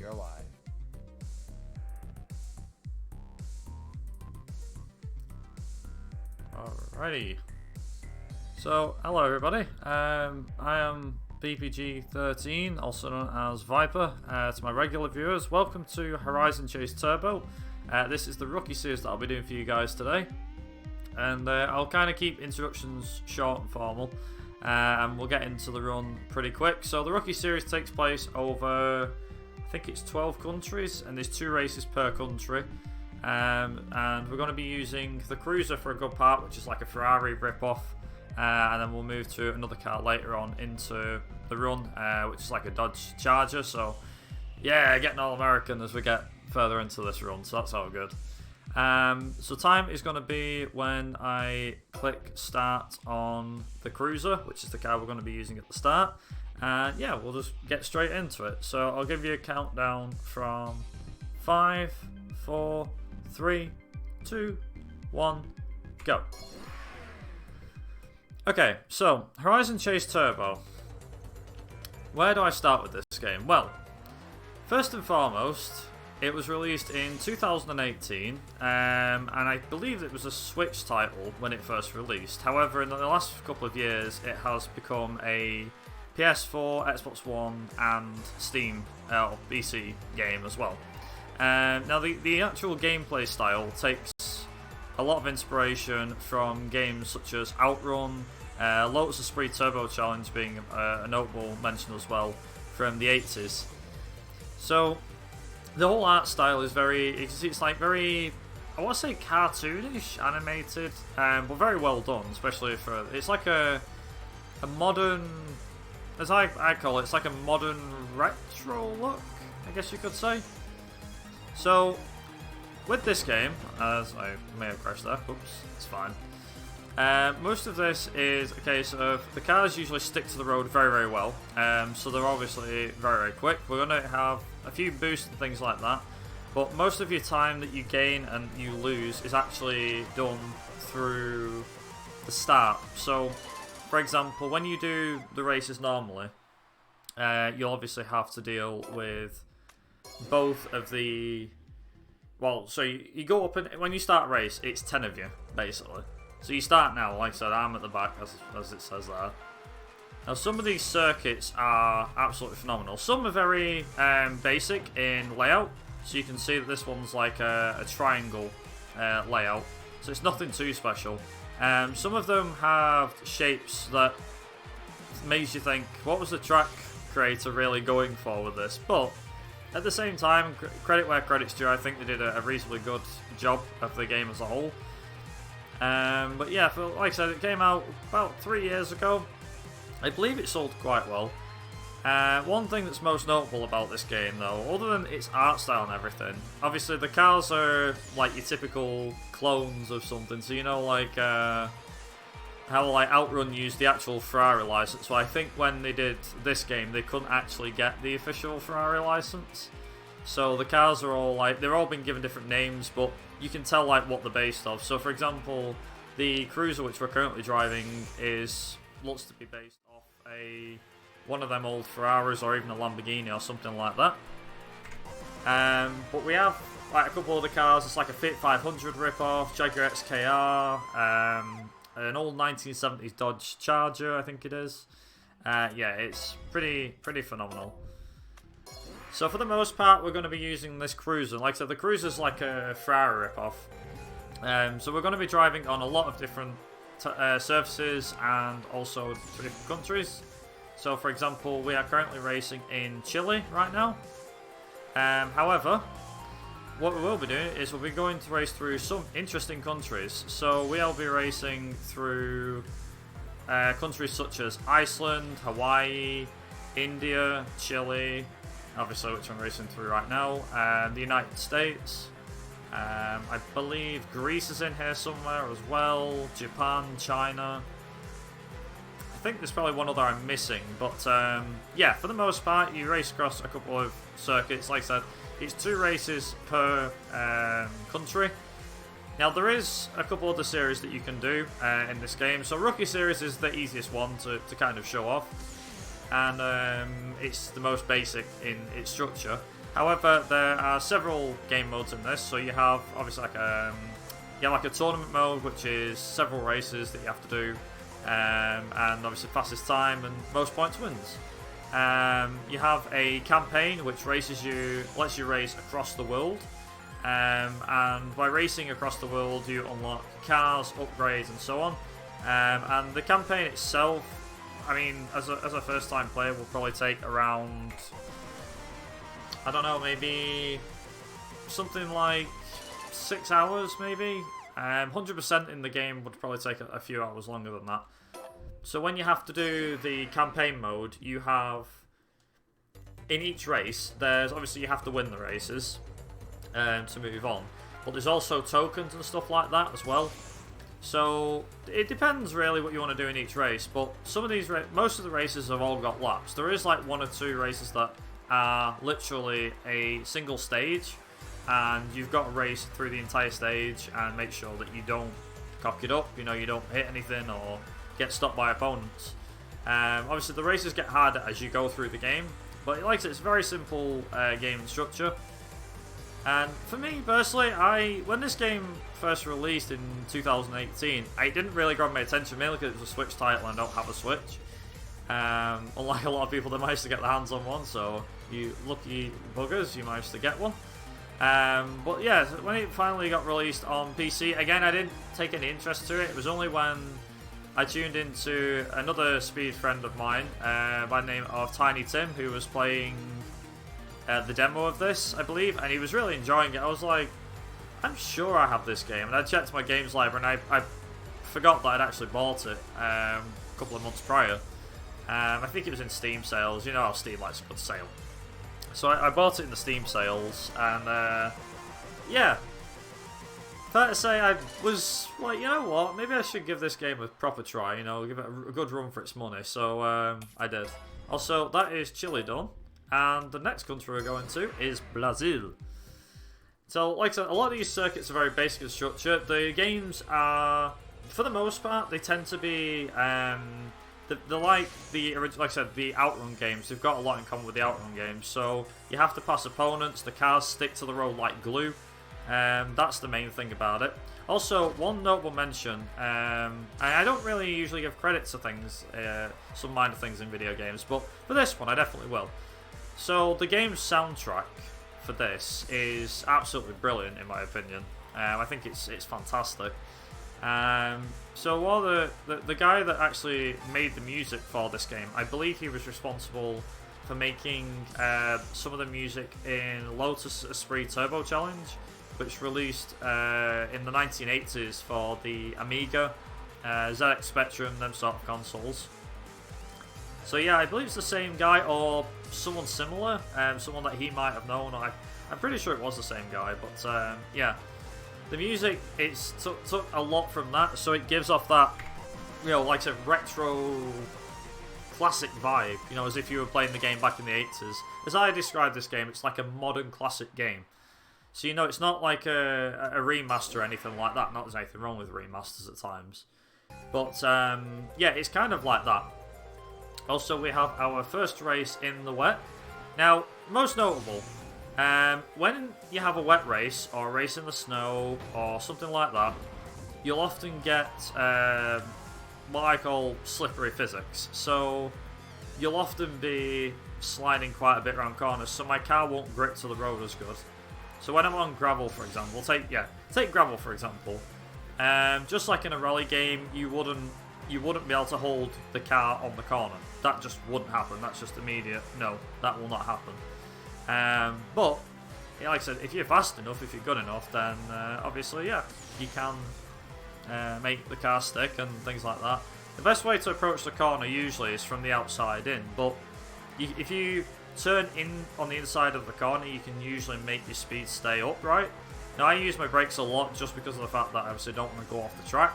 are live. Alrighty. So, hello everybody. I am Thebpg13, also known as Viper. To my regular viewers, welcome to Horizon Chase Turbo. This is the rookie series that I'll be doing for you guys today. And I'll kind of keep introductions short and formal. And we'll get into the run pretty quick. So the rookie series takes place over, I think it's 12 countries, and there's 2 races per country. And we're going to be using the Cruiser for a good part, which is like a Ferrari rip-off. And then we'll move to another car later on into the run, which is like a Dodge Charger. So yeah, getting all American as we get further into this run, so that's all good. So time is going to be when I click start on the Cruiser, which is the car we're going to be using at the start. And yeah, we'll just get straight into it. So I'll give you a countdown from 5, 4, 3, 2, 1, go. Okay, so Horizon Chase Turbo. Where do I start with this game? Well, first and foremost, it was released in 2018, and I believe it was a Switch title when it first released. However, in the last couple of years, it has become a PS4, Xbox One, and Steam or PC game as well. Now, the actual gameplay style takes a lot of inspiration from games such as Outrun, Lotus Esprit Turbo Challenge being a notable mention as well from the 80s. So the whole art style is it's like very, I want to say cartoonish, animated, but very well done, especially for, it's like a modern, as I call it, it's like a modern retro look, I guess you could say. So with this game, as I may have crashed there, oops, it's fine. Most of this is a case of the cars usually stick to the road very, very well, so they're obviously very, very quick. We're going to have a few boosts and things like that, but most of your time that you gain and you lose is actually done through the start. So, for example, when you do the races normally, you'll obviously have to deal with both of the... Well, so you go up, and when you start a race, it's 10 of you, basically. So you start now, like I said, I'm at the back, as it says there. Now, some of these circuits are absolutely phenomenal. Some are very basic in layout, so you can see that this one's like a triangle layout, so it's nothing too special. Some of them have shapes that makes you think, what was the track creator really going for with this? But at the same time, credit where credit's due, I think they did a reasonably good job of the game as a whole. But yeah, like I said, it came out about 3 years ago. I believe it sold quite well. One thing that's most notable about this game, though, other than its art style and everything, obviously the cars are like your typical clones of something. So you know, like how like Outrun used the actual Ferrari license. So I think when they did this game, they couldn't actually get the official Ferrari license. So the cars are all like, they've all been given different names, but you can tell like what they're based off. So for example, the Cruiser which we're currently driving looks to be based off one of them old Ferraris or even a Lamborghini or something like that. But we have like a couple other cars. It's like a Fiat 500 rip-off, Jaguar XKR, an old 1970s Dodge Charger, I think it is. Yeah, it's pretty phenomenal. So for the most part, we're going to be using this Cruiser. Like I said, the Cruiser's like a Ferrari rip-off. So we're going to be driving on a lot of different surfaces and also to different countries. So for example, we are currently racing in Chile right now. However, what we will be doing is we'll be going to race through some interesting countries. So we'll be racing through countries such as Iceland, Hawaii, India, Chile, obviously which I'm racing through right now, and the United States. I believe Greece is in here somewhere as well, Japan, China. I think there's probably one other I'm missing, but yeah, for the most part, you race across a couple of circuits. Like I said, it's 2 races per country. Now, there is a couple other series that you can do in this game. So, Rookie Series is the easiest one to kind of show off, and it's the most basic in its structure. However, there are several game modes in this. So you have obviously like a tournament mode, which is several races that you have to do, and obviously fastest time and most points wins. You have a campaign which lets you race across the world, and by racing across the world you unlock cars, upgrades, and so on. And the campaign itself, I mean, as a first time player, will probably take around, I don't know, maybe something like 6 hours, maybe. 100% in the game would probably take a few hours longer than that. So when you have to do the campaign mode, you have, in each race, there's obviously you have to win the races to move on, but there's also tokens and stuff like that as well. So it depends really what you want to do in each race, but some of these, most of the races have all got laps. There is like 1 or 2 races that are literally a single stage, and you've got to race through the entire stage and make sure that you don't cock it up, you know, you don't hit anything or get stopped by opponents. Obviously the races get harder as you go through the game, but like I said, it's a very simple game structure. And for me personally, when this game first released in 2018, it didn't really grab my attention, mainly because it was a Switch title and I don't have a Switch. Unlike a lot of people that managed to get their hands on one, so you lucky buggers, you managed to get one. But yeah, when it finally got released on PC, again, I didn't take any interest to it. It was only when I tuned into another speed friend of mine by the name of Tiny Tim, who was playing the demo of this, I believe, and he was really enjoying it. I was like, I'm sure I have this game, and I checked my games library, and I forgot that I'd actually bought it a couple of months prior. I think it was in Steam sales. You know how Steam likes a good sale. So I bought it in the Steam sales, and yeah, fair to say I was like, you know what, maybe I should give this game a proper try, you know, give it a good run for its money. So I did. Also, that is Chile done. And the next country we're going to is Brazil. So, like I said, a lot of these circuits are very basic in structure. The games are, for the most part, they tend to be, they're like I said, the Outrun games. They've got a lot in common with the Outrun games. So, you have to pass opponents, the cars stick to the road like glue. That's the main thing about it. Also, one notable mention, I don't really usually give credit to things, some minor things in video games, but for this one I definitely will. So the game's soundtrack for this is absolutely brilliant in my opinion. I think it's fantastic. So while the guy that actually made the music for this game, I believe he was responsible for making some of the music in Lotus Esprit Turbo Challenge, which released in the 1980s for the Amiga, ZX Spectrum, them sort of consoles. So yeah, I believe it's the same guy or someone similar, someone that he might have known. I'm pretty sure it was the same guy, but yeah. The music, it's took a lot from that, so it gives off that, you know, like a retro classic vibe, you know, as if you were playing the game back in the 80s. As I describe this game, it's like a modern classic game. So, you know, it's not like a remaster or anything like that. Not that there's anything wrong with remasters at times. But, yeah, it's kind of like that. Also, we have our first race in the wet. Now, most notable, when you have a wet race, or a race in the snow, or something like that, you'll often get what I call slippery physics. So, you'll often be sliding quite a bit around corners, so my car won't grip to the road as good. So when I'm on gravel, for example, take gravel for example. Just like in a rally game, you wouldn't be able to hold the car on the corner. That just wouldn't happen. That's just immediate. No, that will not happen. But yeah, like I said, if you're fast enough, if you're good enough, then obviously, yeah, you can make the car stick and things like that. The best way to approach the corner usually is from the outside in, but if you turn in on the inside of the corner, you can usually make your speed stay upright. Now, I use my brakes a lot just because of the fact that I obviously don't want to go off the track,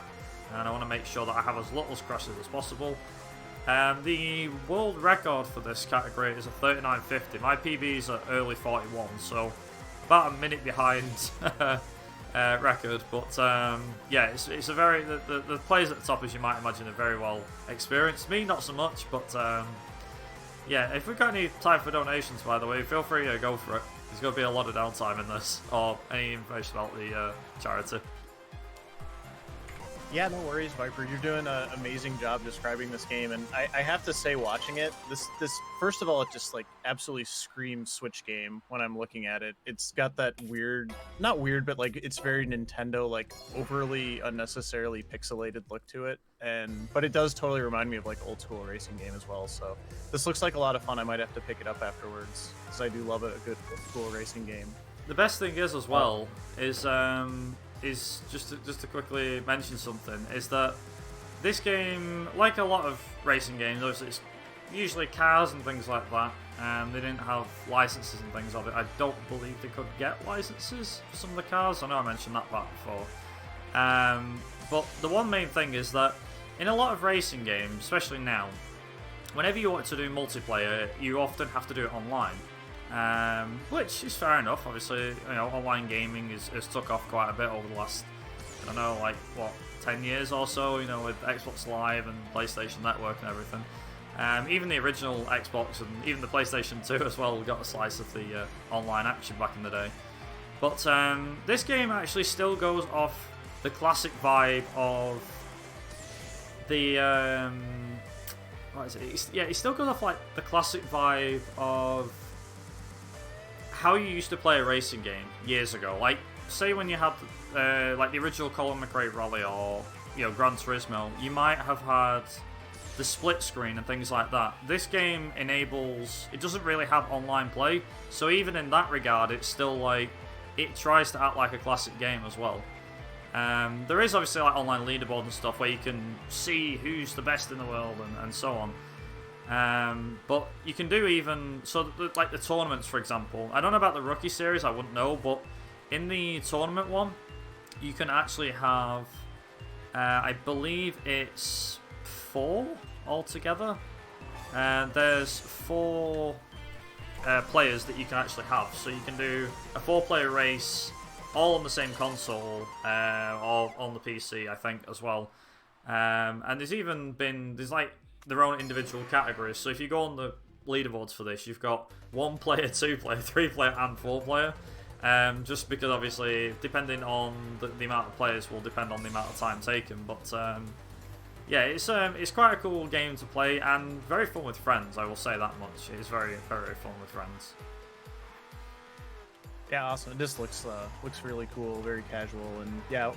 and I want to make sure that I have as little crashes as possible. The world record for this category is a 39.50. My PB is at early 41, so about a minute behind record. But yeah, it's a very the players at the top, as you might imagine, are very well experienced. Me, not so much, but yeah. If we've got any time for donations, by the way, feel free to go for it. There's going to be a lot of downtime in this, or any information about the charity. Yeah, no worries, Viper. You're doing an amazing job describing this game, and I have to say, watching it, this first of all, it just like absolutely screams Switch game when I'm looking at it. It's got that weird, not weird, but like it's very Nintendo, like overly unnecessarily pixelated look to it, but it does totally remind me of like old school racing game as well. So this looks like a lot of fun. I might have to pick it up afterwards because I do love a good old school racing game. The best thing is as well is just to quickly mention something, is that this game, like a lot of racing games, it's usually cars and things like that, they didn't have licenses and things of it. I don't believe they could get licenses for some of the cars. I know I mentioned that part before. But the one main thing is that in a lot of racing games, especially now, whenever you want to do multiplayer, you often have to do it online. Which is fair enough. Obviously, online gaming has took off quite a bit over the last, I don't know, like, 10 years or so, with Xbox Live and PlayStation Network and everything. Even the original Xbox and even the PlayStation 2 as well got a slice of the online action back in the day. But this game actually still goes off the classic vibe of the... what is it? It still goes off like the classic vibe of how you used to play a racing game years ago. Like, say when you had like the original Colin McRae Rally or Gran Turismo, you might have had the split screen and things like that. This game it doesn't really have online play, so even in that regard, it's still like, it tries to act like a classic game as well. There is obviously like online leaderboard and stuff where you can see who's the best in the world and so on. But you can do like the tournaments, for example. I don't know about the rookie series, I wouldn't know, but in the tournament one, you can actually have, I believe it's 4 altogether. There's 4 players that you can actually have, so you can do a 4-player race all on the same console, or on the PC, I think, as well. And there's like their own individual categories. So if you go on the leaderboards for this, you've got 1 player, 2 player, 3 player, and 4 player. Just because obviously, depending on the amount of players, will depend on the amount of time taken. But yeah, it's quite a cool game to play and very fun with friends. I will say that much. It's very, very fun with friends. Yeah, awesome. It just looks really cool, very casual, and yeah.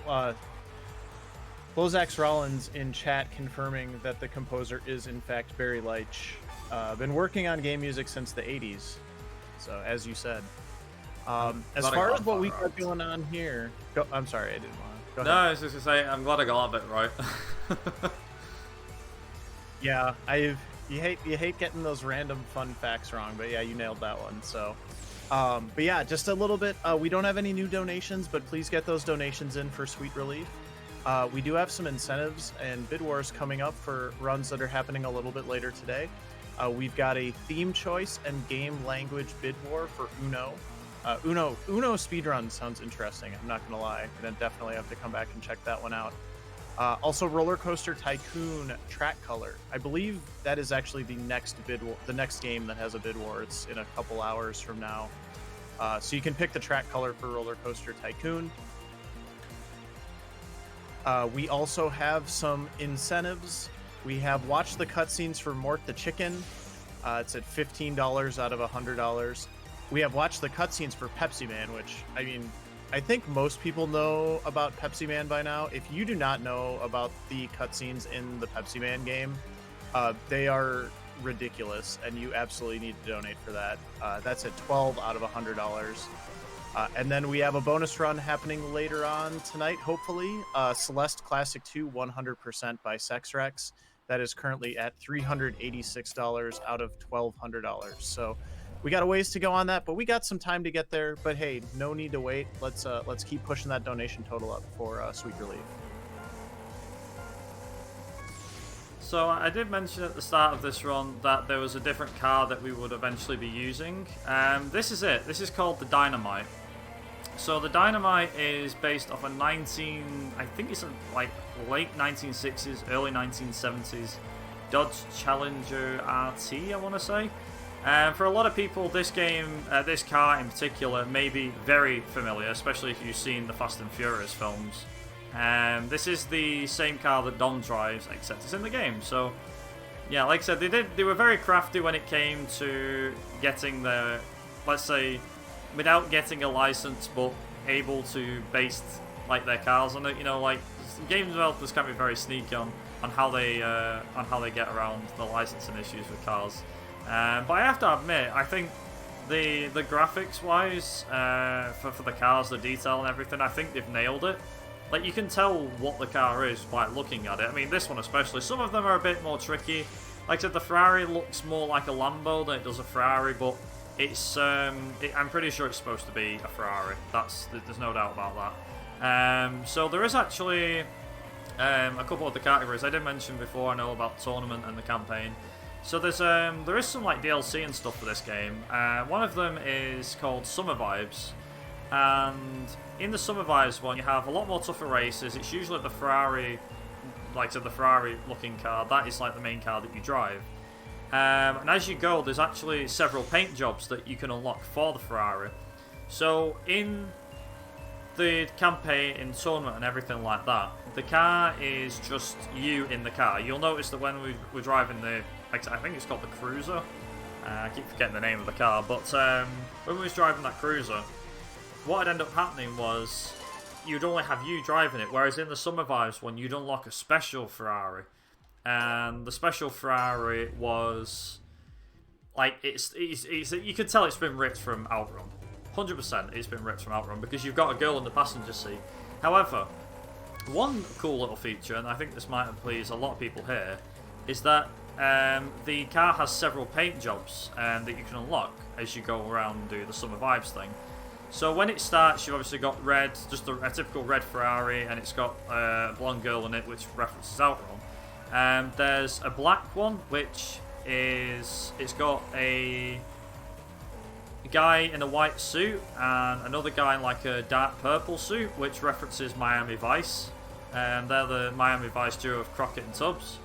Lozax Rollins in chat confirming that the composer is in fact Barry Leitch. Been working on game music since the 80s. So as you said, as far as what we got going on here, I'm sorry, I didn't want to. No, I was just gonna say I'm glad I got that bit right. Yeah, you hate getting those random fun facts wrong, but yeah, you nailed that one. So. But yeah, just a little bit. We don't have any new donations, but please get those donations in for Sweet Relief. We do have some incentives and bid wars coming up for runs that are happening a little bit later today. We've got a theme choice and game language bid war for Uno. Uno speedrun sounds interesting. I'm not gonna lie. I'm gonna definitely have to come back and check that one out. Also, Roller Coaster Tycoon Track Color. I believe that is actually the next the next game that has a bid war. It's in a couple hours from now. So you can pick the track color for Roller Coaster Tycoon. We also have some incentives. We have watched the cutscenes for Mort the Chicken. It's at $15 out of $100. We have watched the cutscenes for Pepsi Man, which, I mean, I think most people know about Pepsi Man by now. If you do not know about the cutscenes in the Pepsi Man game, they are ridiculous, and you absolutely need to donate for that. That's at $12 out of $100. And then we have a bonus run happening later on tonight, hopefully. Celeste Classic 2 100% by Sexrex. That is currently at $386 out of $1,200. So we got a ways to go on that, but we got some time to get there. But hey, no need to wait. Let's keep pushing that donation total up for Sweet Relief. So I did mention at the start of this run that there was a different car that we would eventually be using. This is it. This is called the Dynamite. So the Dynamite is based off a I think it's like late 1960s, early 1970s Dodge Challenger RT, I want to say. For a lot of people, this game, this car in particular, may be very familiar, especially if you've seen the Fast and Furious films. This is the same car that Dom drives, except it's in the game. So, yeah, like I said, they were very crafty when it came to getting the, let's say, without getting a license, but able to base like their cars on it. You know, like game developers can be very sneaky on how they get around the licensing issues with cars. But I have to admit, I think the graphics wise for the cars, the detail and everything, I think they've nailed it. Like, you can tell what the car is by looking at it. I mean, this one especially. Some of them are a bit more tricky. Like I said, the Ferrari looks more like a Lambo than it does a Ferrari, but it's I'm pretty sure it's supposed to be a Ferrari. There's no doubt about that. So there is actually a couple of the categories I did mention before. I know about tournament and the campaign. So there is some like DLC and stuff for this game. One of them is called Summer Vibes, and in the Summer Vibes one, you have a lot more tougher races. It's usually the Ferrari, like the Ferrari looking car. That is like the main car that you drive. And as you go, there's actually several paint jobs that you can unlock for the Ferrari. So in the campaign, in tournament and everything like that, the car is just you in the car. You'll notice that when we're driving I think it's called the Cruiser. I keep forgetting the name of the car, but when we was driving that Cruiser, what had ended up happening was you'd only have you driving it, whereas in the Summer Vibes one, you'd unlock a special Ferrari. And the special Ferrari was like it's you could tell it's been ripped from Outrun. 100% it's been ripped from Outrun because you've got a girl in the passenger seat. However, one cool little feature, and I think this might please a lot of people here, is that the car has several paint jobs that you can unlock as you go around and do the Summer Vibes thing. So when it starts, you've obviously got red, just a typical red Ferrari, and it's got a blonde girl in it, which references Outrun. There's a black one, which is it's got a guy in a white suit and another guy in like a dark purple suit, which references Miami Vice. They're the Miami Vice duo of Crockett and Tubbs.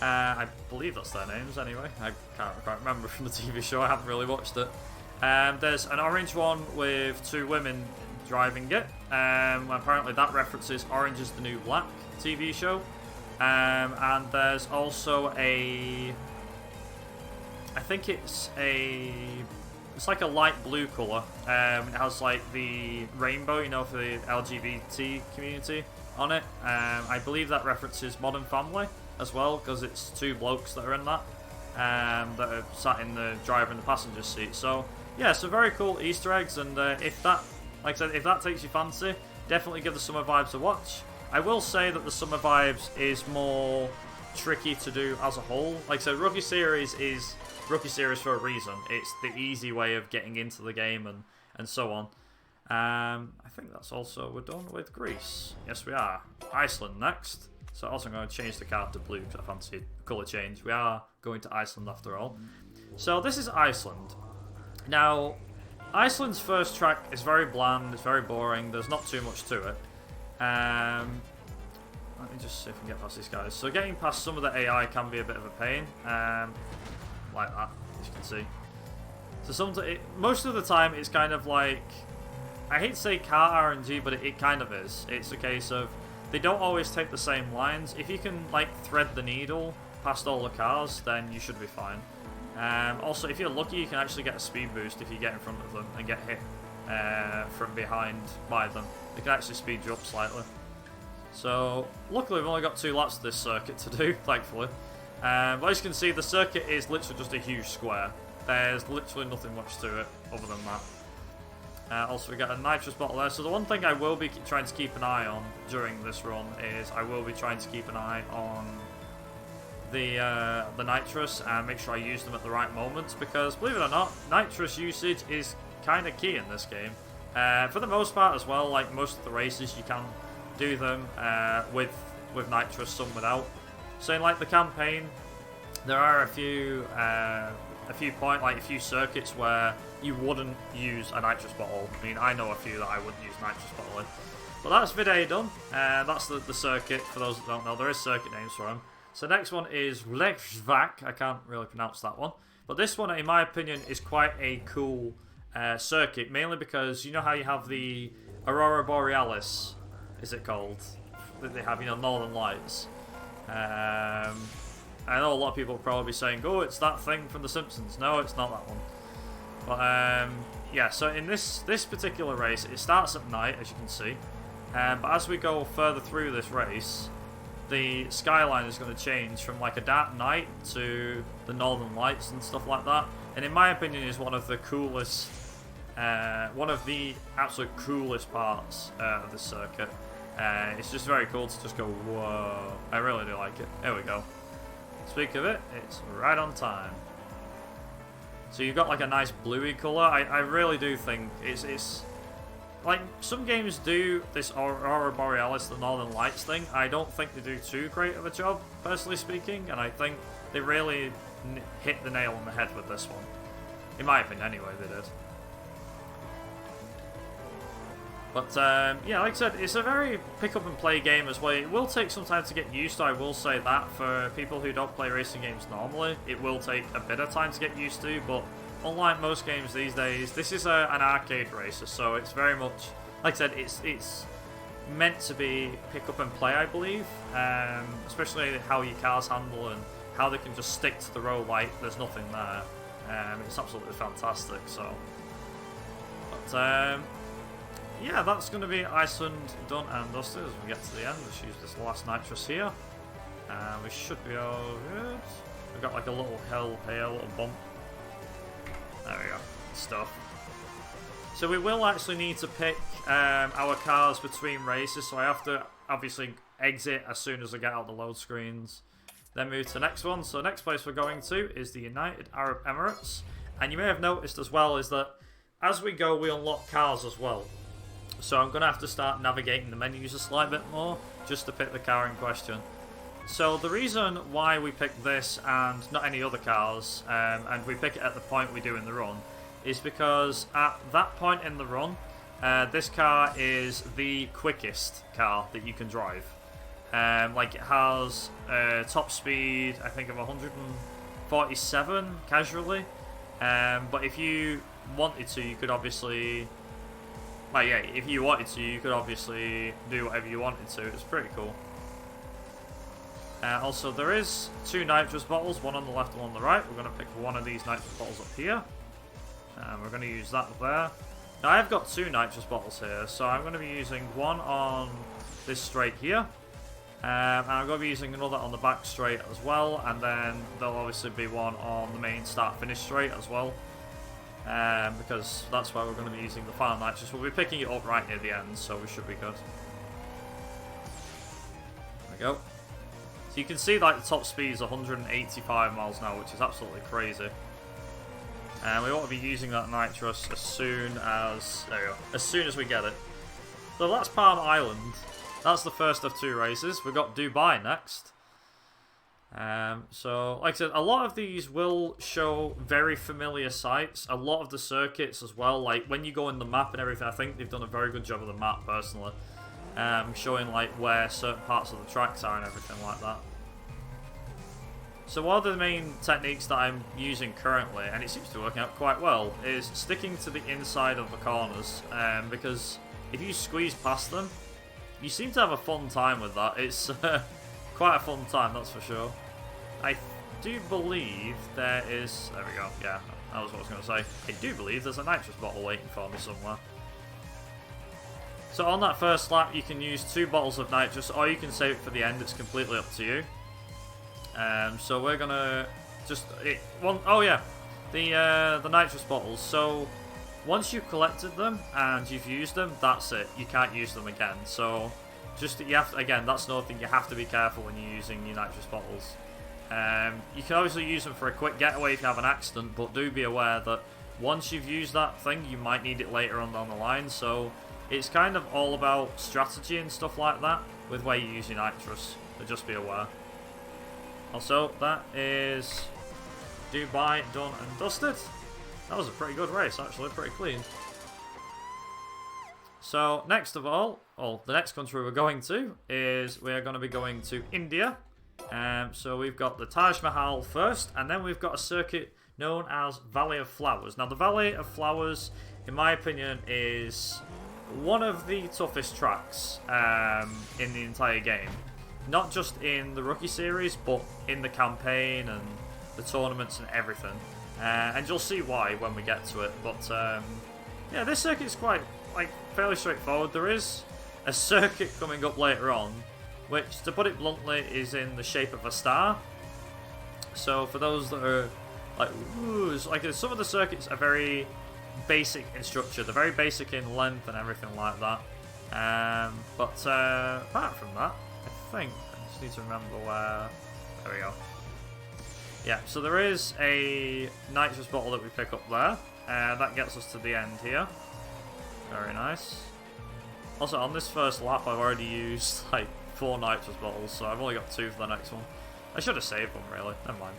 I believe that's their names anyway. I can't quite remember from the TV show. I haven't really watched it. There's an orange one with two women driving it. Apparently that references Orange is the New Black TV show. And there's also I think it's like a light blue colour. It has like the rainbow, you know, for the LGBT community on it. I believe that references Modern Family as well, because it's two blokes that are in that are sat in the driver and the passenger seat. So yeah, some very cool Easter eggs, and if that, like I said, if that takes your fancy, definitely give the Summer Vibes a watch. I will say that the Summer Vibes is more tricky to do as a whole. Like I said, Rookie Series is Rookie Series for a reason. It's the easy way of getting into the game and so on. I think that's also, we're done with Greece. Yes, we are. Iceland next. So also I'm going to change the card to blue because I fancy a colour change. We are going to Iceland after all. So this is Iceland. Now, Iceland's first track is very bland, it's very boring, there's not too much to it. Let me just see if I can get past these guys. So getting past some of the AI can be a bit of a pain, like that, as you can see. So most of the time it's kind of like, I hate to say car RNG, but it kind of is. It's a case of, they don't always take the same lines. If you can like thread the needle past all the cars, then you should be fine. Also, if you're lucky, you can actually get a speed boost if you get in front of them and get hit from behind by them. They can actually speed you up slightly. So, luckily we've only got 2 laps of this circuit to do, thankfully. But as you can see, the circuit is literally just a huge square. There's literally nothing much to it other than that. Also, we got a nitrous bottle there. So the one thing I will be trying to keep an eye on during this run is I will be trying to keep an eye on the nitrous and make sure I use them at the right moments, because believe it or not, nitrous usage is kind of key in this game. For the most part as well, like most of the races you can do them with nitrous, some without. So in like the campaign, there are a few circuits where you wouldn't use a nitrous bottle. I mean, I know a few that I wouldn't use nitrous bottle in. But that's video done. That's the circuit. For those that don't know, there is circuit names for them. So next one is Lechvak. I can't really pronounce that one. But this one, in my opinion, is quite a cool circuit. Mainly because you know how you have the Aurora Borealis, is it called? That they have, Northern Lights. I know a lot of people will probably be saying, oh, it's that thing from The Simpsons. No, it's not that one. But yeah, so in this particular race, it starts at night, as you can see. But as we go further through this race, the skyline is going to change from like a dark night to the Northern Lights and stuff like that. And in my opinion, is one of the coolest, one of the absolute coolest parts of the circuit. It's just very cool to just go, whoa. I really do like it. There we go. Speak of it, it's right on time. So you've got like a nice bluey colour. I really do think it's like some games do this Aurora Borealis, the Northern Lights thing. I don't think they do too great of a job, personally speaking, and I think they really hit the nail on the head with this one. In my opinion, anyway, they did. But yeah, like I said, it's a very pick up and play game as well. It will take some time to get used to, I will say that. For people who don't play racing games normally, it will take a bit of time to get used to, but unlike most games these days, this is an arcade racer, so it's very much, like I said, it's meant to be pick up and play, I believe. Especially how your cars handle and how they can just stick to the road like there's nothing there. It's absolutely fantastic, so. But yeah, that's going to be Iceland done and dusted as we get to the end. Let's use this last nitrous here. We should be all good. We've got like a little hill here, a little bump. There we go. Stuff. So we will actually need to pick our cars between races, so I have to obviously exit as soon as I get out the load screens. Then move to the next one. So the next place we're going to is the United Arab Emirates. And you may have noticed as well is that as we go, we unlock cars as well. So I'm going to have to start navigating the menus a slight bit more, just to pick the car in question. So the reason why we pick this and not any other cars, and we pick it at the point we do in the run, is because at that point in the run, this car is the quickest car that you can drive. Like it has top speed, I think of 147 casually. But if you wanted to, you could obviously... Like, yeah, if you wanted to, you could obviously do whatever you wanted to. It's pretty cool. Also, there is 2 nitrous bottles, one on the left and one on the right. We're going to pick one of these nitrous bottles up here. And we're going to use that there. Now, I've got 2 nitrous bottles here, so I'm going to be using one on this straight here. And I'm going to be using another on the back straight as well. And then there'll obviously be one on the main start-finish straight as well. Because that's why we're going to be using the final nitrous. We'll be picking it up right near the end, so we should be good. There we go. So you can see like the top speed is 185 miles an hour, which is absolutely crazy. And we want to be using that nitrous as soon as we get it. So that's Palm Island. That's the first of 2 races. We've got Dubai next. So, like I said, a lot of these will show very familiar sights. A lot of the circuits as well, like when you go in the map and everything, I think they've done a very good job of the map personally. Showing like where certain parts of the tracks are and everything like that. So one of the main techniques that I'm using currently, and it seems to be working out quite well, is sticking to the inside of the corners. Because if you squeeze past them, you seem to have a fun time with that. It's quite a fun time, that's for sure. I do believe there is... There we go, yeah, that was what I was going to say. I do believe there's a nitrous bottle waiting for me somewhere. So on that first lap, you can use 2 bottles of nitrous, or you can save it for the end. It's completely up to you. So we're going to just... oh yeah, the nitrous bottles. So once you've collected them and you've used them, that's it. You can't use them again. So just you have to, again, that's another thing. You have to be careful when you're using your nitrous bottles. You can obviously use them for a quick getaway if you have an accident, but do be aware that once you've used that thing, you might need it later on down the line. So it's kind of all about strategy and stuff like that with where you use your nitrous, so just be aware. Also, that is Dubai done and dusted. That was a pretty good race, actually, pretty clean. So, next of all, the next country we're going to is we're going to be going to India. So we've got the Taj Mahal first, and then we've got a circuit known as Valley of Flowers. Now the Valley of Flowers, in my opinion, is one of the toughest tracks in the entire game. Not just in the Rookie Series, but in the campaign and the tournaments and everything. And you'll see why when we get to it. But yeah, this circuit's quite fairly straightforward. There is a circuit coming up later on, which, to put it bluntly, is in the shape of a star. So for those that are like, ooh, some of the circuits are very basic in structure. They're very basic in length and everything like that. But apart from that, I think I just need to remember where. There we go. Yeah, so there is a nitrous bottle that we pick up there. That gets us to the end here. Very nice. Also, on this first lap, I've already used like 4 nitrous bottles, so I've only got 2 for the next one. I should have saved one, really. Never mind.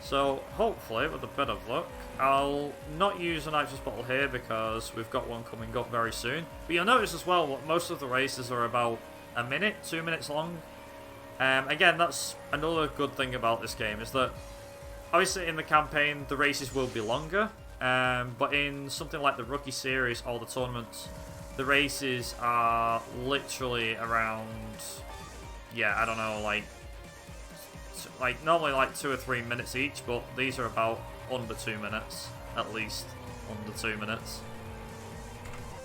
So, hopefully, with a bit of luck, I'll not use a nitrous bottle here because we've got one coming up very soon. But you'll notice as well, most of the races are about a minute, 2 minutes long. Again, that's another good thing about this game, is that obviously in the campaign, the races will be longer. But in something like the Rookie Series or the tournaments, the races are literally around, yeah, I don't know, like normally like 2 or 3 minutes each, but these are about under 2 minutes, at least under 2 minutes.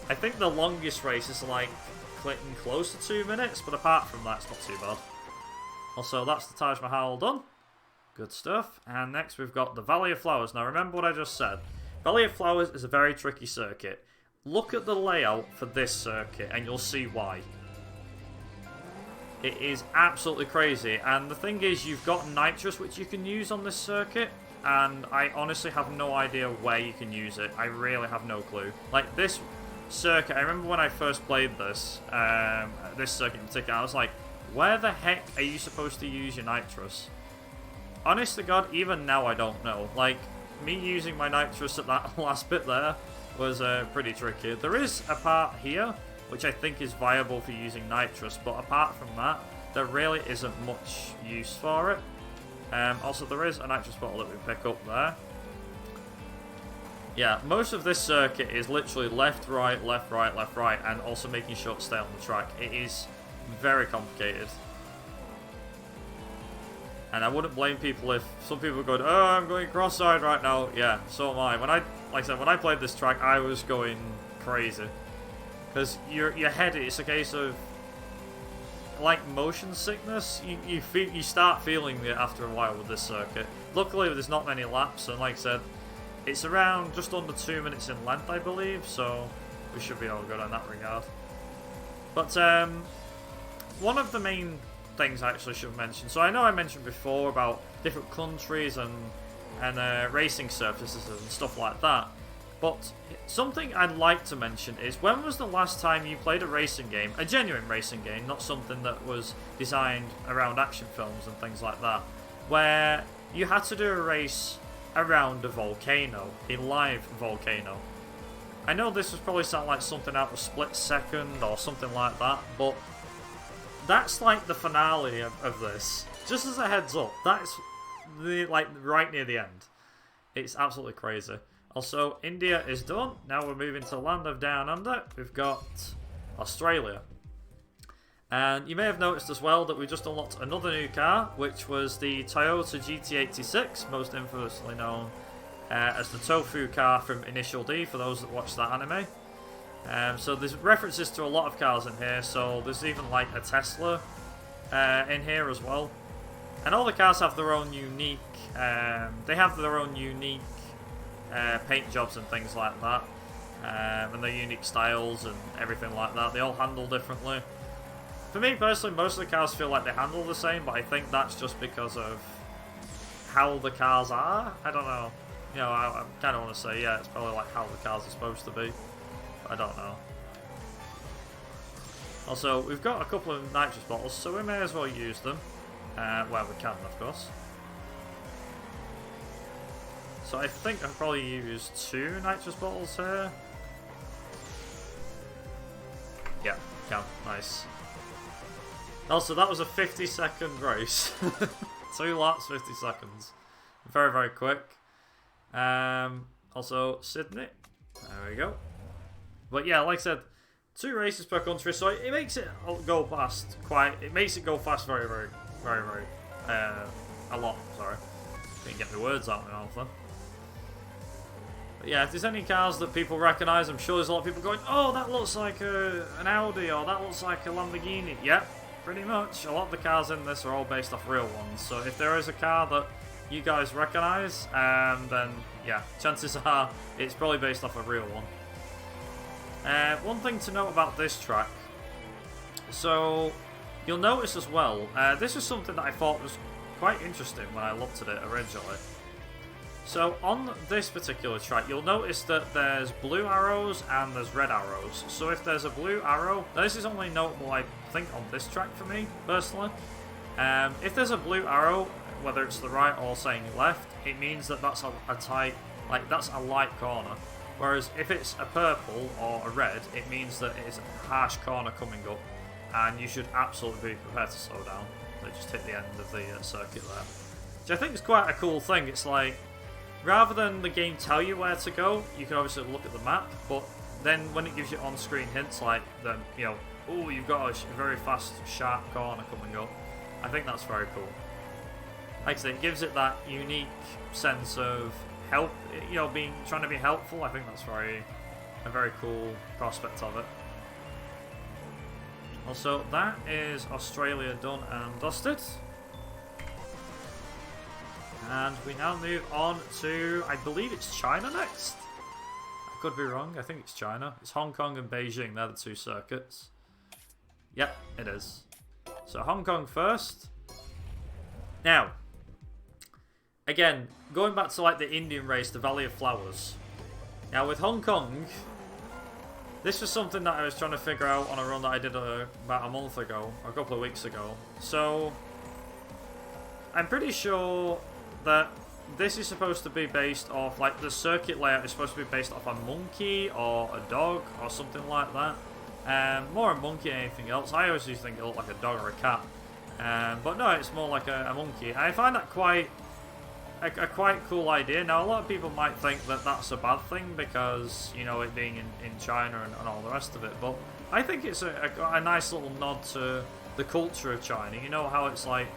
I think the longest races are like clicking close to 2 minutes, but apart from that, it's not too bad. Also, that's the Taj Mahal done. Good stuff. And next we've got the Valley of Flowers. Now remember what I just said. Valley of Flowers is a very tricky circuit. Look at the layout for this circuit and you'll see why. It is absolutely crazy. And the thing is, you've got nitrous which you can use on this circuit. And I honestly have no idea where you can use it. I really have no clue. Like this circuit, I remember when I first played this, this circuit in particular, I was like, where the heck are you supposed to use your nitrous? Honest to God, even now I don't know. Like, me using my nitrous at that last bit there was pretty tricky. There is a part here, which I think is viable for using nitrous, but apart from that, there really isn't much use for it. Also, there is a nitrous bottle that we pick up there. Yeah, most of this circuit is literally left, right, left, right, left, right, and also making sure to stay on the track. It is very complicated. And I wouldn't blame people if some people go, oh, I'm going cross-side right now. Yeah, so am I. Like I said, when I played this track, I was going crazy. Because your head, it's a case of, like motion sickness, you start feeling it after a while with this circuit. Luckily, there's not many laps, and like I said, it's around just under 2 minutes in length, I believe, so we should be all good in that regard. But one of the main things I actually should mention, so I know I mentioned before about different countries and racing surfaces and stuff like that, but something I'd like to mention is, when was the last time you played a racing game, a genuine racing game, not something that was designed around action films and things like that, where you had to do a race around a volcano, a live volcano? I know this would probably sound like something out of Split Second or something like that, but that's like the finale of this. Just as a heads up, that's right near the end. It's absolutely crazy. Also, India is done. Now we're moving to Land of Down Under. We've got Australia. And you may have noticed as well that we just unlocked another new car, which was the Toyota GT86, most infamously known as the Tofu car from Initial D, for those that watch that anime. So there's references to a lot of cars in here, so there's even like a Tesla in here as well. And all the cars have their own unique, paint jobs and things like that. And their unique styles and everything like that. They all handle differently. For me personally, most of the cars feel like they handle the same, but I think that's just because of how the cars are. I don't know. You know, I kind of want to say, yeah, it's probably like how the cars are supposed to be. But I don't know. Also, we've got a couple of nitrous bottles, so we may as well use them. Where we can, of course. So I think I've probably used 2 nitrous bottles here. Yeah, can. Nice. Also, that was a 50-second race. 2 laps, 50 seconds. Very, very quick. Also, Sydney. There we go. But yeah, like I said, 2 races per country, so it makes it go fast It makes it go fast very, a lot, sorry. Didn't get the words out of my mouth then. But yeah, if there's any cars that people recognise, I'm sure there's a lot of people going, oh, that looks like an Audi, or that looks like a Lamborghini. Yep, pretty much. A lot of the cars in this are all based off real ones. So if there is a car that you guys recognise, then yeah, chances are it's probably based off a real one. One thing to note about this track, so you'll notice as well, this is something that I thought was quite interesting when I looked at it originally. So on this particular track, you'll notice that there's blue arrows and there's red arrows. So if there's a blue arrow, now this is only notable, I think, on this track for me, personally. If there's a blue arrow, whether it's the right or saying left, it means that that's a tight, like that's a light corner. Whereas if it's a purple or a red, it means that it's a harsh corner coming up, and you should absolutely be prepared to slow down. So just hit the end of the circuit there. Which I think is quite a cool thing. It's like, rather than the game tell you where to go, you can obviously look at the map, but then when it gives you on-screen hints like, you know, oh, you've got a very fast, sharp corner coming up, I think that's very cool. Like I say, it gives it that unique sense of help, you know, trying to be helpful. I think that's a very cool prospect of it. Also, that is Australia done and dusted. And we now move on to, I believe it's China next? I could be wrong, I think it's China. It's Hong Kong and Beijing, they're the 2 circuits. Yep, it is. So Hong Kong first. Now, again, going back to like the Indian race, the Valley of Flowers. Now with Hong Kong, this was something that I was trying to figure out on a run that I did about a month ago, or a couple of weeks ago. So, I'm pretty sure that this is supposed to be based off, like the circuit layout is supposed to be based off a monkey or a dog or something like that. More a monkey than anything else. I always used to think it looked like a dog or a cat. But no, it's more like a monkey. I find that quite a quite cool idea. Now, a lot of people might think that that's a bad thing because, you know, it being in China and all the rest of it. But I think it's a nice little nod to the culture of China. You know how it's like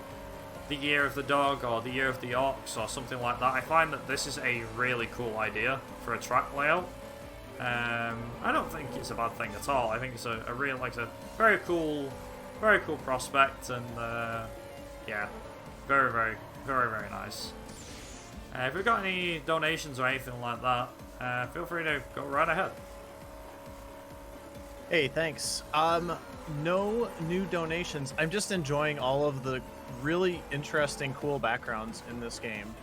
the year of the dog or the year of the ox or something like that. I find that this is a really cool idea for a track layout. I don't think it's a bad thing at all. I think it's a real, like a very cool prospect, and yeah, very nice. If we've got any donations or anything like that, feel free to go right ahead. Hey, thanks. No new donations. I'm just enjoying all of the really interesting, cool backgrounds in this game.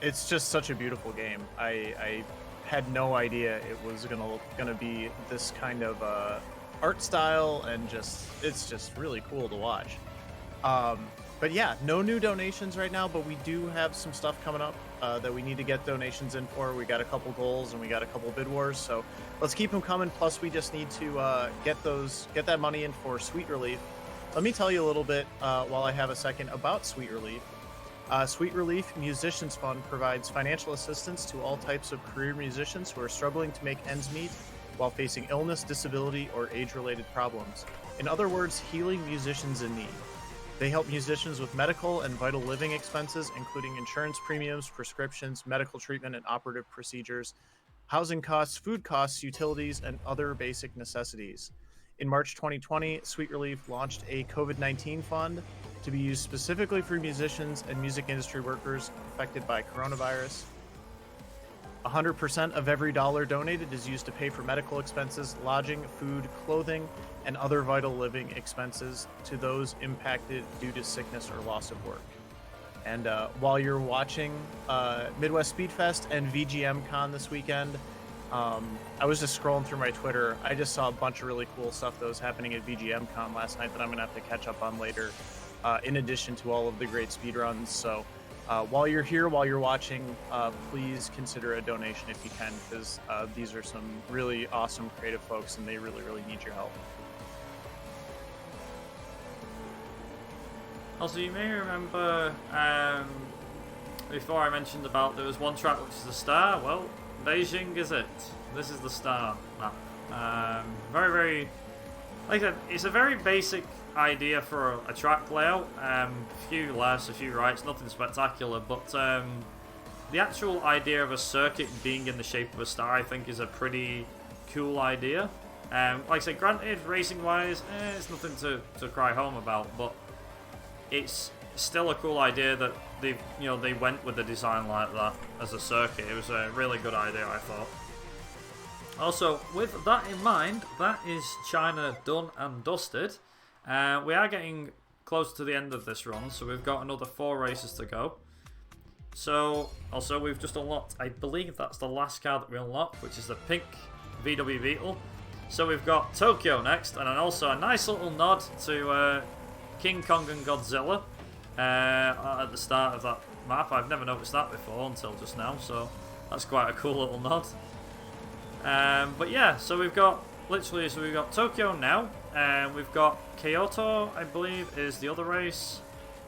It's just such a beautiful game. I had no idea it was gonna be this kind of art style, and it's just really cool to watch. But yeah, no new donations right now, but we do have some stuff coming up that we need to get donations in for. We got a couple goals and we got a couple bid wars, so let's keep them coming. Plus, we just need to get that money in for Sweet Relief. Let me tell you a little bit while I have a second about Sweet Relief. Sweet Relief Musicians Fund provides financial assistance to all types of career musicians who are struggling to make ends meet while facing illness, disability, or age-related problems. In other words, healing musicians in need. They help musicians with medical and vital living expenses, including insurance premiums, prescriptions, medical treatment and operative procedures, housing costs, food costs, utilities, and other basic necessities. In March 2020, Sweet Relief launched a COVID-19 fund to be used specifically for musicians and music industry workers affected by coronavirus. 100% of every dollar donated is used to pay for medical expenses, lodging, food, clothing, and other vital living expenses to those impacted due to sickness or loss of work. And while you're watching Midwest Speed Fest and VGM Con this weekend, I was just scrolling through my Twitter. I just saw a bunch of really cool stuff that was happening at VGM Con last night that I'm going to have to catch up on later, in addition to all of the great speedruns. So while you're here, while you're watching, please consider a donation if you can, because these are some really awesome creative folks and they really need your help. Also, you may remember before I mentioned about there was one track which is the star. Well, Beijing is it. This is the star map. Very, very, like I said, it's a very basic idea for a track layout. A few lefts, a few rights, nothing spectacular, but the actual idea of a circuit being in the shape of a star, I think, is a pretty cool idea. Like I said, granted, racing-wise, it's nothing to cry home about, but it's still a cool idea that they went with a design like that as a circuit. It was a really good idea, I thought. Also, with that in mind, that is China done and dusted. We are getting close to the end of this run, so we've got another 4 races to go. So, also, we've just unlocked, I believe that's the last car that we unlocked, which is the pink VW Beetle. So we've got Tokyo next, and then also a nice little nod to King Kong and Godzilla at the start of that map. I've never noticed that before until just now, so that's quite a cool little nod. But yeah, so we've got we've got Tokyo now, and we've got Kyoto, I believe, is the other race.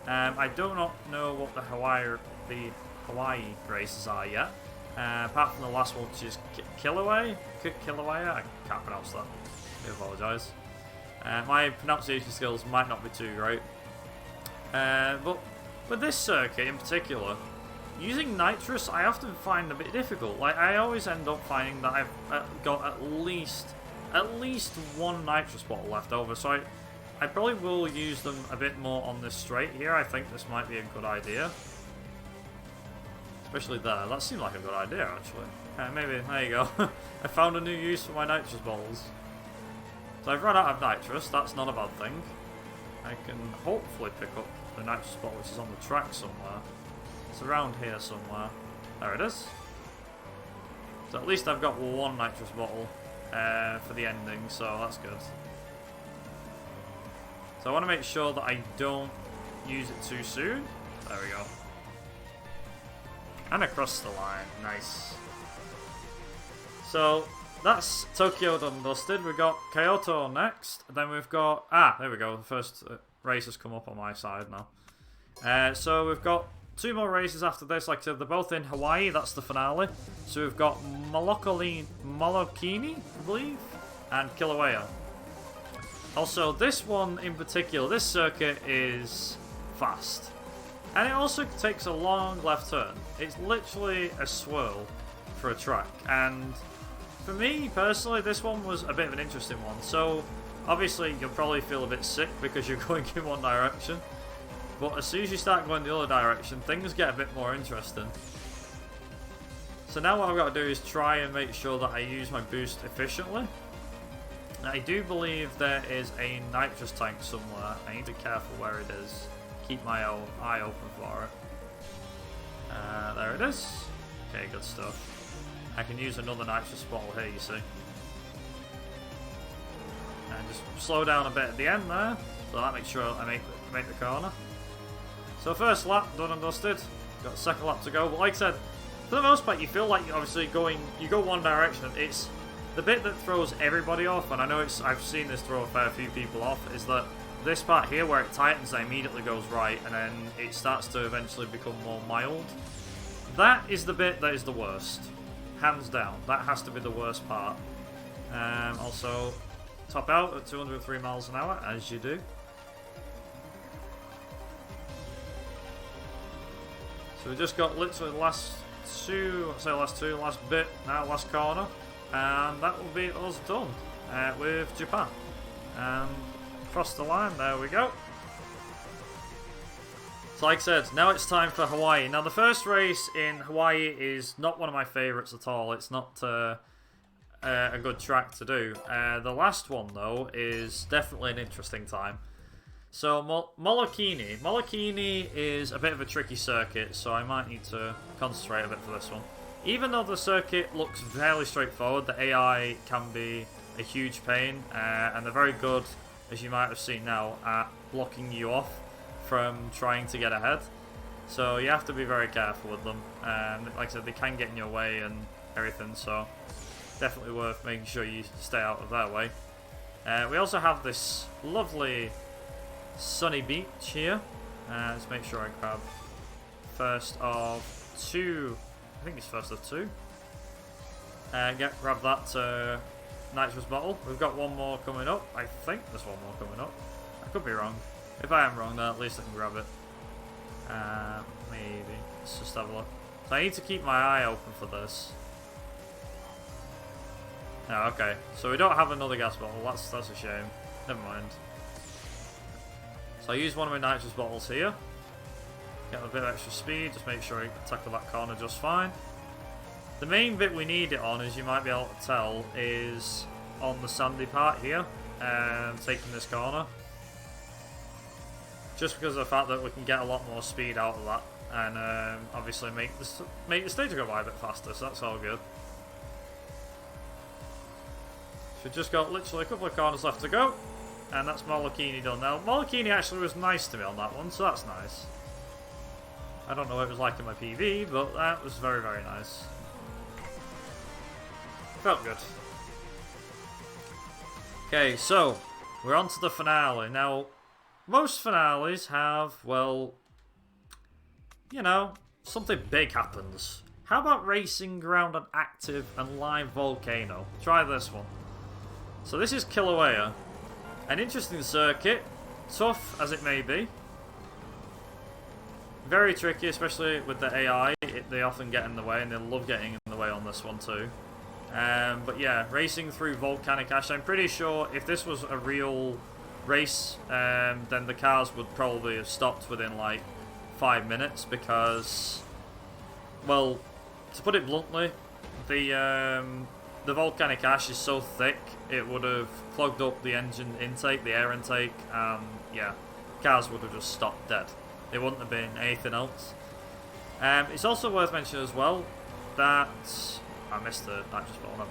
I do not know what the Hawaii races are yet, apart from the last one, which is Kilauea. I can't pronounce that. I apologise. My pronunciation skills might not be too great. But with this circuit in particular, using nitrous I often find a bit difficult. Like, I always end up finding that I've got at least one nitrous bottle left over, so I probably will use them a bit more on this straight here. I think this might be a good idea. Especially there. That seemed like a good idea, actually. Maybe, there you go. I found a new use for my nitrous bottles. So I've run out of nitrous. That's not a bad thing. I can hopefully pick up the nitrous bottle which is on the track somewhere. It's around here somewhere. There it is. So at least I've got one nitrous bottle for the ending, so that's good. So I want to make sure that I don't use it too soon. There we go. And across the line. Nice. So that's Tokyo done dusted. We've got Kyoto next. Then we've got... there we go. The first race has come up on my side now. So we've got 2 more races after this. Like I said, they're both in Hawaii. That's the finale. So we've got Molokini, I believe, and Kilauea. Also, this one in particular, this circuit is fast. And it also takes a long left turn. It's literally a swirl for a track. And for me, personally, this one was a bit of an interesting one. So, obviously, you'll probably feel a bit sick because you're going in one direction. But as soon as you start going the other direction, things get a bit more interesting. So now what I've got to do is try and make sure that I use my boost efficiently. I do believe there is a nitrous tank somewhere. I need to be careful where it is. Keep my eye open for it. There it is. Okay, good stuff. I can use another nitrous bottle here, you see. And just slow down a bit at the end there. So that makes sure I make the corner. So first lap, done and dusted. Got a second lap to go. But like I said, for the most part, you feel like you're obviously you go one direction. It's the bit that throws everybody off, and I know I've seen this throw a fair few people off, is that this part here where it tightens and immediately goes right, and then it starts to eventually become more mild. That is the bit that is the worst. Hands down. That has to be the worst part. Also, top out at 203 miles an hour, as you do. So we've just got literally the last bit now, last corner. And that will be us done with Japan. And across the line, there we go. So like I said, now it's time for Hawaii. Now the first race in Hawaii is not one of my favourites at all. It's not a good track to do. The last one though is definitely an interesting time. So Molokini is a bit of a tricky circuit, so I might need to concentrate a bit for this one. Even though the circuit looks fairly straightforward, the AI can be a huge pain, and they're very good, as you might have seen now, at blocking you off from trying to get ahead. So you have to be very careful with them. Like I said, they can get in your way and everything, so definitely worth making sure you stay out of their way. We also have this lovely sunny beach here. Let's make sure I grab first of two. I think it's first of two. Grab that nitrous bottle. We've got one more coming up. I think there's one more coming up. I could be wrong. If I am wrong, then at least I can grab it. Maybe. Let's just have a look. So I need to keep my eye open for this. Oh, okay. So we don't have another gas bottle. That's a shame. Never mind. So I use one of my nitrous bottles here. Get a bit of extra speed. Just make sure I tackle that corner just fine. The main bit we need it on, as you might be able to tell, is on the sandy part here. Taking this corner. Just because of the fact that we can get a lot more speed out of that. And obviously make the stage go by a bit faster, so that's all good. So we've just got literally a couple of corners left to go. And that's Molokini done. Now, Molokini actually was nice to me on that one, so that's nice. I don't know what it was like in my PV, but that was very, very nice. Felt good. Okay, so we're on to the finale. Now, most finales have, well, you know, something big happens. How about racing around an active and live volcano? Try this one. So this is Kilauea. An interesting circuit, tough as it may be. Very tricky, especially with the AI. They often get in the way, and they love getting in the way on this one too. But yeah, racing through volcanic ash. I'm pretty sure if this was a real race, then the cars would probably have stopped within like 5 minutes because, well, to put it bluntly, the volcanic ash is so thick it would have clogged up the engine intake, the air intake, and yeah, cars would have just stopped dead. It wouldn't have been anything else. It's also worth mentioning as well that I missed the nitrous bottle, never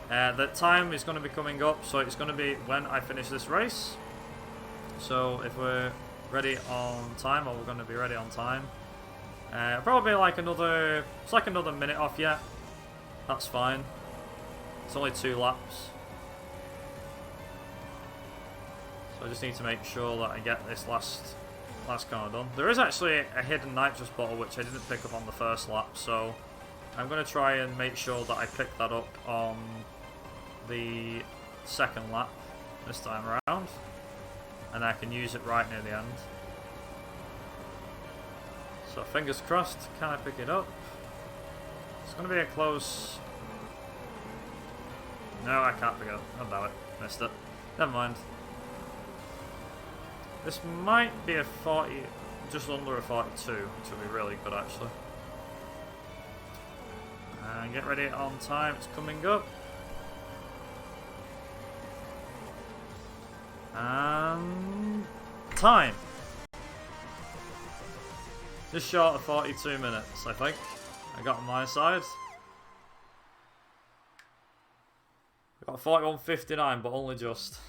mind. That time is going to be coming up, so it's going to be when I finish this race. So if we're ready on time, or we're going to be ready on time, probably like another, it's like another minute off yet. That's fine. It's only 2 laps. So I just need to make sure that I get this last corner done. There is actually a hidden nitrous bottle which I didn't pick up on the first lap, so I'm going to try and make sure that I pick that up on the second lap this time around, and I can use it right near the end. So fingers crossed, can I pick it up? It's going to be a close... No, I can't pick it up. Oh, damn it. Missed it. Never mind. This might be a 40, just under a 42, which would be really good actually. And get ready on time, it's coming up. And time. Just short of 42 minutes, I think. I got on my side. I got 41.59, but only just.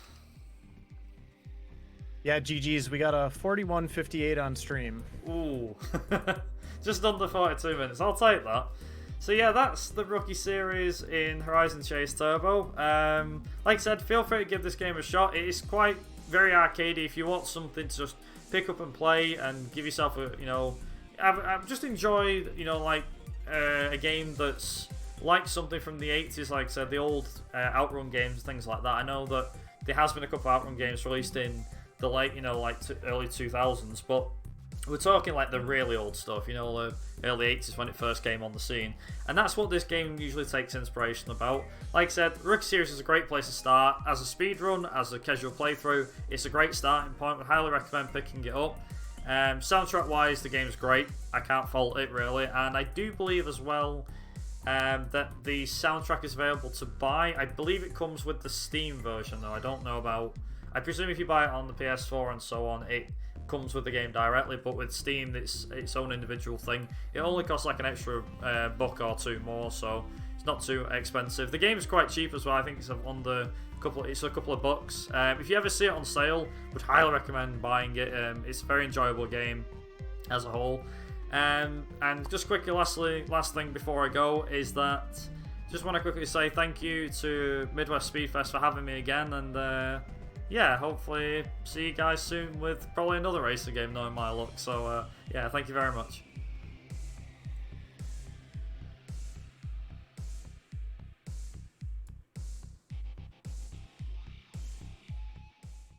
Yeah, GG's. We got a 41.58 on stream. Ooh. Just under 42 minutes. I'll take that. So yeah, that's the Rookie Series in Horizon Chase Turbo. Like I said, feel free to give this game a shot. It is quite very arcadey. If you want something to just pick up and play and give yourself a, you know, I've just enjoyed, you know, like a game that's like something from the 80s, like I said, the old Outrun games, things like that. I know that there has been a couple of Outrun games released in the late, you know, like early 2000s, but we're talking like the really old stuff, you know, the early 80s when it first came on the scene. And that's what this game usually takes inspiration about. Like I said, Rookie Series is a great place to start. As a speedrun, as a casual playthrough, it's a great starting point. I highly recommend picking it up. Soundtrack wise, the game's great. I can't fault it really. And I do believe as well that the soundtrack is available to buy. I believe it comes with the Steam version though. I don't know about... I presume if you buy it on the PS4 and so on, it comes with the game directly, but with Steam, it's its own individual thing. It only costs like an extra buck or two more, so it's not too expensive. The game is quite cheap as well. I think it's under it's a couple of bucks. If you ever see it on sale, would highly recommend buying it. It's a very enjoyable game as a whole. And just quickly, last thing before I go is that just want to quickly say thank you to Midwest Speedfest for having me again, and yeah, hopefully see you guys soon with probably another racing game knowing my luck. So yeah, thank you very much.